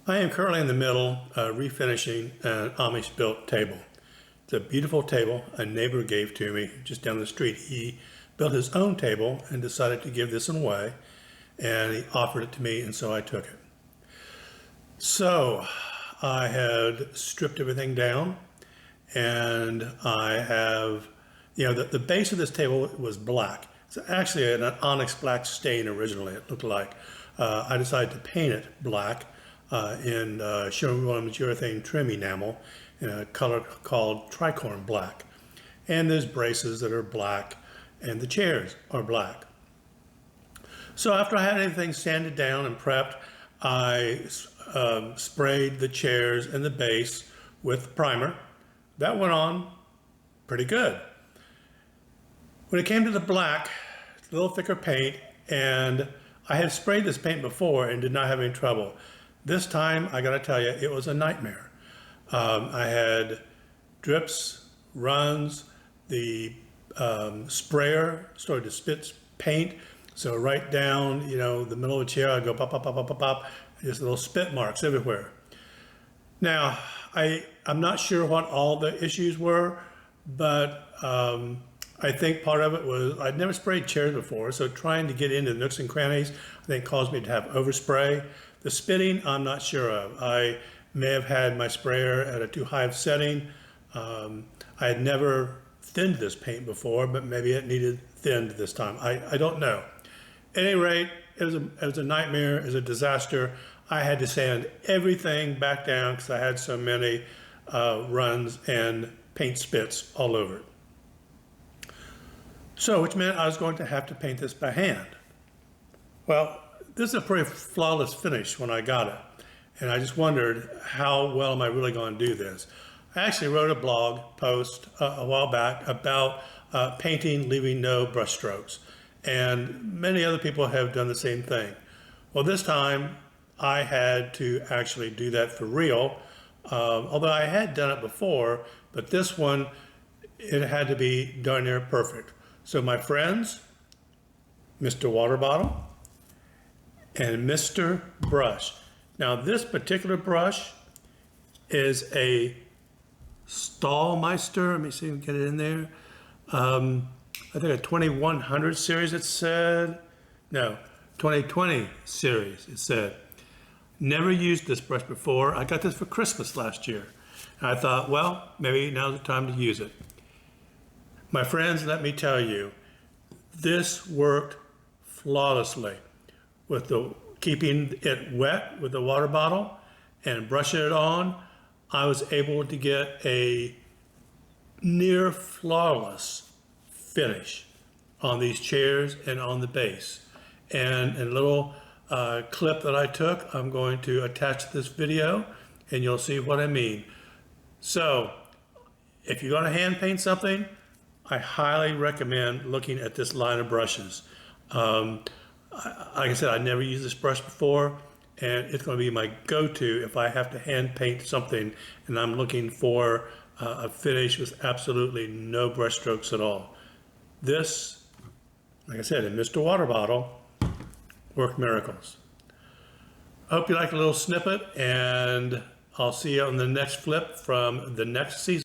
I am currently in the middle of refinishing an Amish built table. It's a beautiful table a neighbor gave to me just down the street. He built his own table and decided to give this one away, and he offered it to me, and so I took it. So I had stripped everything down, and I have, the base of this table was black. It's actually an onyx black stain originally, it looked like. I decided to paint it black in Sherwin-Williams urethane trim enamel in a color called tricorn black. And there's braces that are black, and the chairs are black. So after I had everything sanded down and prepped, I sprayed the chairs and the base with primer. That went on pretty good. When it came to the black, it's a little thicker paint, and I had sprayed this paint before and did not have any trouble. This time, I gotta tell you, it was a nightmare. I had drips, runs, the sprayer started to spit paint, so right down, the middle of the chair, I'd go pop, pop, pop, pop, pop, pop, just little spit marks everywhere. Now, I'm not sure what all the issues were, but I think part of it was I'd never sprayed chairs before, so trying to get into the nooks and crannies, I think caused me to have overspray. The spitting, I'm not sure of. I may have had my sprayer at a too high of setting. I had never thinned this paint before, but maybe it needed thinned this time. I don't know. At any rate, it was a nightmare, it was a disaster. I had to sand everything back down because I had so many runs and paint spits all over it. So, which meant I was going to have to paint this by hand. Well, this is a pretty flawless finish when I got it. And I just wondered, how well am I really going to do this? I actually wrote a blog post a while back about painting leaving no brush strokes. And many other people have done the same thing. Well, this time I had to actually do that for real. Although I had done it before, but this one, it had to be darn near perfect. So my friends, Mr. Water Bottle and Mr. Brush. Now this particular brush is a Stallmeister. Let me see if we can get it in there. I think a 2100 series it said. No, 2020 series it said. Never used this brush before. I got this for Christmas last year. And I thought, well, maybe now's the time to use it. My friends, let me tell you, this worked flawlessly with keeping it wet with the water bottle and brushing it on. I was able to get a near flawless finish on these chairs and on the base. And a little clip that I took, I'm going to attach to this video and you'll see what I mean. So if you're going to hand paint something, I highly recommend looking at this line of brushes. Like I said, I never used this brush before, and it's going to be my go-to if I have to hand paint something and I'm looking for a finish with absolutely no brush strokes at all. This, like I said, in Mr. Water Bottle, worked miracles. I hope you like a little snippet, and I'll see you on the next flip from the next season.